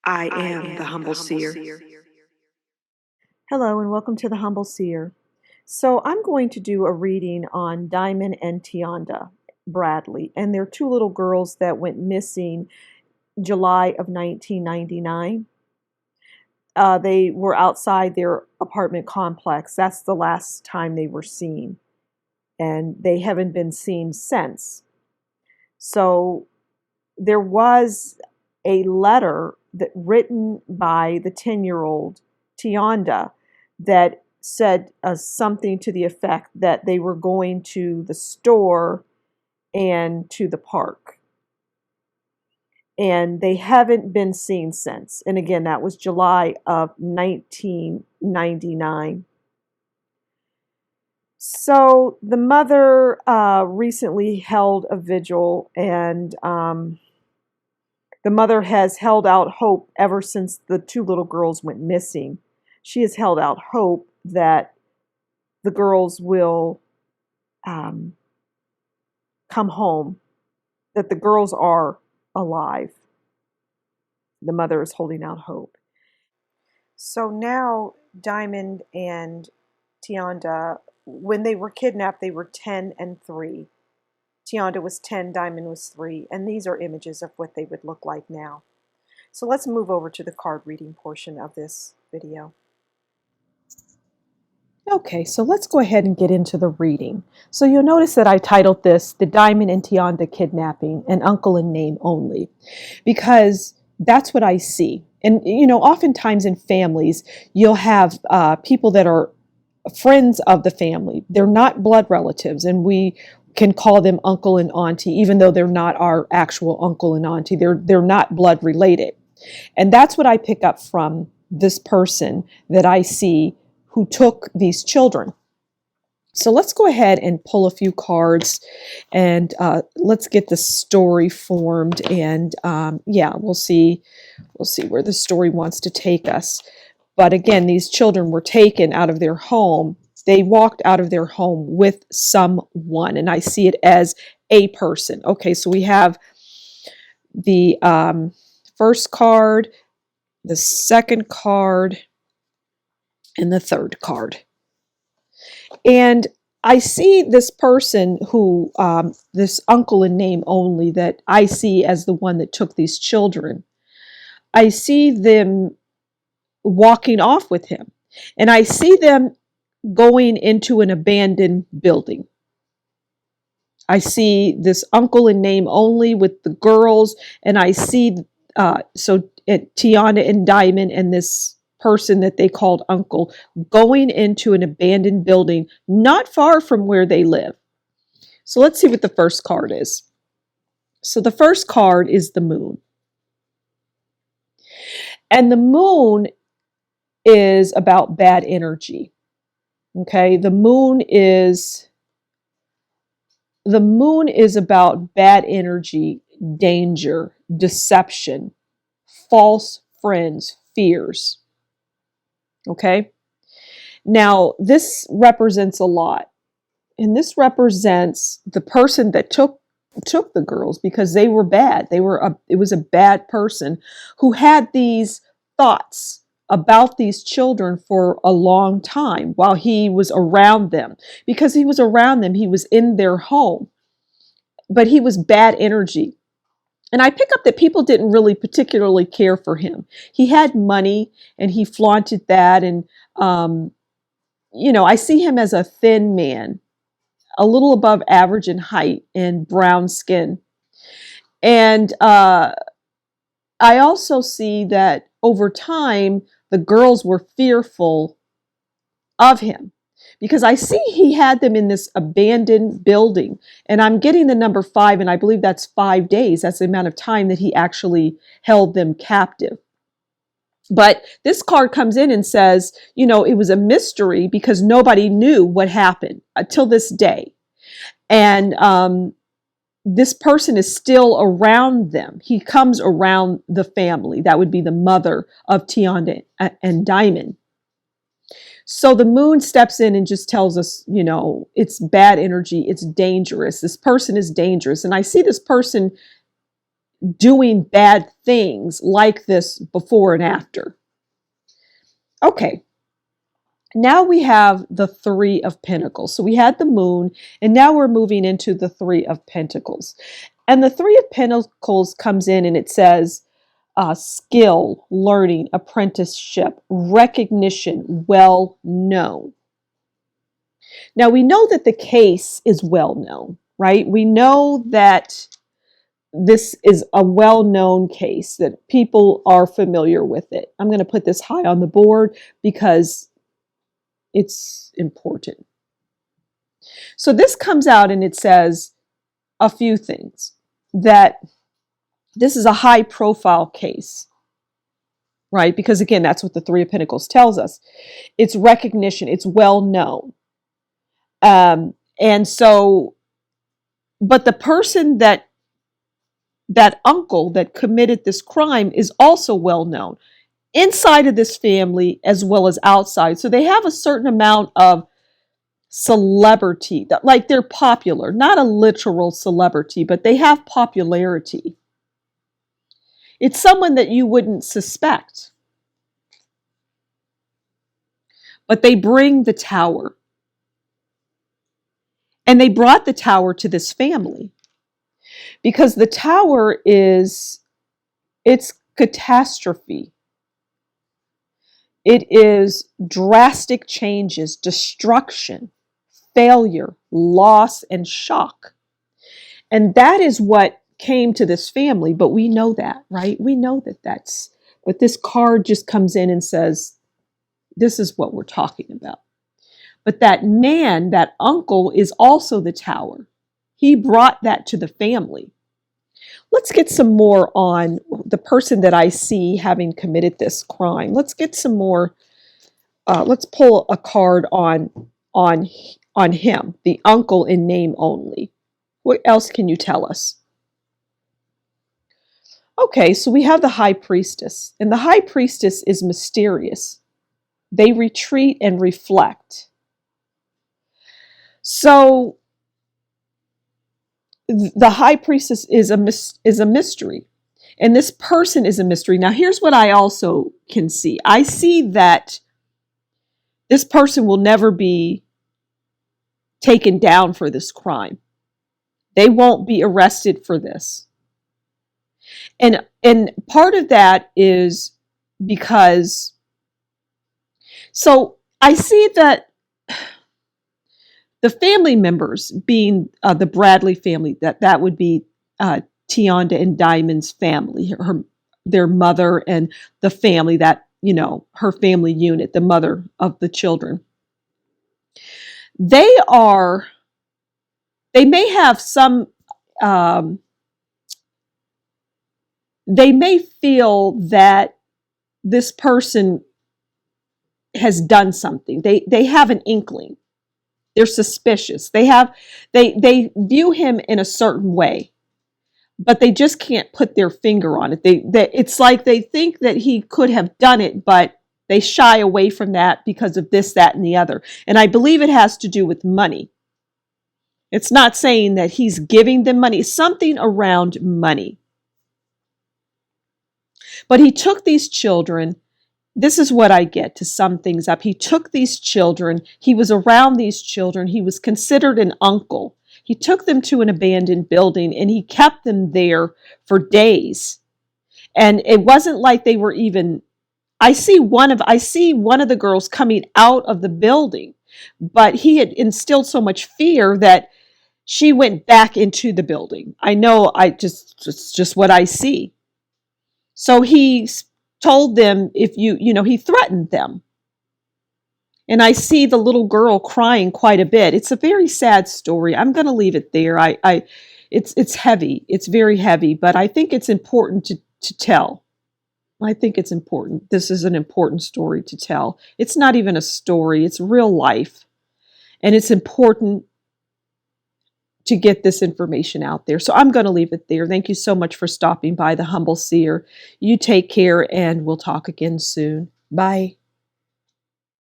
I am the Humble Seer. Hello and welcome to the Humble Seer. So I'm going to do a reading on Diamond and Tionda Bradley, and they're two little girls that went missing July of 1999. They were outside their apartment complex. That's the last time they were seen, and they haven't been seen since. So there was a letter that written by the 10-year-old Tionda that said something to the effect that they were going to the store and to the park. And they haven't been seen since. And again, that was July of 1999. So the mother recently held a vigil, and the mother has held out hope ever since the two little girls went missing. She has held out hope that the girls will come home, that the girls are alive. The mother is holding out hope. So now Diamond and Tionda, when they were kidnapped, they were 10 and 3. Tionda was 10, Diamond was 3, and these are images of what they would look like now. So let's move over to the card reading portion of this video. Okay, so let's go ahead and get into the reading. So you'll notice that I titled this The Diamond and Tionda Kidnapping, an Uncle in Name Only, because that's what I see. And, oftentimes in families, you'll have people that are friends of the family. They're not blood relatives, and we can call them uncle and auntie, even though they're not our actual uncle and auntie. They're not blood related. And that's what I pick up from this person that I see who took these children. So let's go ahead and pull a few cards, and let's get the story formed. And we'll see where the story wants to take us. But again, these children were taken out of their home. They walked out of their home with someone, and I see it as a person. Okay, so we have the first card, the second card, and the third card. And I see this person who, this uncle in name only, that I see as the one that took these children. I see them walking off with him, and I see them going into an abandoned building. I see this uncle in name only with the girls, and I see Tionda and Diamond and this person that they called uncle going into an abandoned building not far from where they live. So let's see what the first card is. So the first card is the moon. And the moon is about bad energy. Okay, the moon is about bad energy, danger, deception, false friends, fears. Okay, now this represents a lot, and this represents the person that took the girls, because they were bad. It was a bad person who had these thoughts about these children for a long time while he was around them. Because he was around them, he was in their home, but he was bad energy. And I pick up that people didn't really particularly care for him. He had money and he flaunted that. And, I see him as a thin man, a little above average in height and brown skin. And I also see that over time, the girls were fearful of him, because I see he had them in this abandoned building, and I'm getting the number 5, and I believe that's 5 days. That's the amount of time that he actually held them captive. But this card comes in and says, it was a mystery because nobody knew what happened until this day. And this person is still around them. He comes around the family. That would be the mother of Tionda and Diamond. So the moon steps in and just tells us, it's bad energy. It's dangerous. This person is dangerous. And I see this person doing bad things like this before and after. Okay, now we have the Three of Pentacles. So we had the Moon, and now we're moving into the Three of Pentacles. And the Three of Pentacles comes in and it says skill, learning, apprenticeship, recognition, well known. Now we know that the case is well known, right? We know that this is a well-known case, that people are familiar with it. I'm going to put this high on the board because it's important. So this comes out and it says a few things, that this is a high-profile case, right? Because again, that's what the Three of Pentacles tells us. It's recognition, it's well-known. And so, but the person that uncle that committed this crime is also well known inside of this family as well as outside. So they have a certain amount of celebrity, like they're popular, not a literal celebrity, but they have popularity. It's someone that you wouldn't suspect. But they bring the tower. And they brought the tower to this family because the tower it's catastrophe. It is drastic changes, destruction, failure, loss, and shock. And that is what came to this family, but we know that, right? We know that but this card just comes in and says, this is what we're talking about. But that man, that uncle, is also the tower. He brought that to the family. Let's get some more on the person that I see having committed this crime. Let's get some more. Let's pull a card on him, the uncle in name only. What else can you tell us? Okay, so we have the High Priestess, and the High Priestess is mysterious. They retreat and reflect. So the High Priestess is a mystery, and this person is a mystery. Now, here's what I also can see. I see that this person will never be taken down for this crime. They won't be arrested for this. And part of that is because, so I see that the family members, being the Bradley family, that would be Tionda and Diamond's family, their mother and the family, that, her family unit, the mother of the children. They may have some, they may feel that this person has done something. They have an inkling. They're suspicious. They view him in a certain way, but they just can't put their finger on it. It's like they think that he could have done it, but they shy away from that because of this, that, and the other. And I believe it has to do with money. It's not saying that he's giving them money, something around money. But he took these children. This is what I get to sum things up. He took these children. He was around these children. He was considered an uncle. He took them to an abandoned building and he kept them there for days. And it wasn't like they were even, I see one of the girls coming out of the building, but he had instilled so much fear that she went back into the building. I know, it's just what I see. So he told them, he threatened them. And I see the little girl crying quite a bit. It's a very sad story. I'm going to leave it there. It's heavy. It's very heavy, but I think it's important to tell. I think it's important. This is an important story to tell. It's not even a story. It's real life. And it's important to get this information out there. So I'm going to leave it there. Thank you so much for stopping by the Humble Seer. You take care and we'll talk again soon. Bye.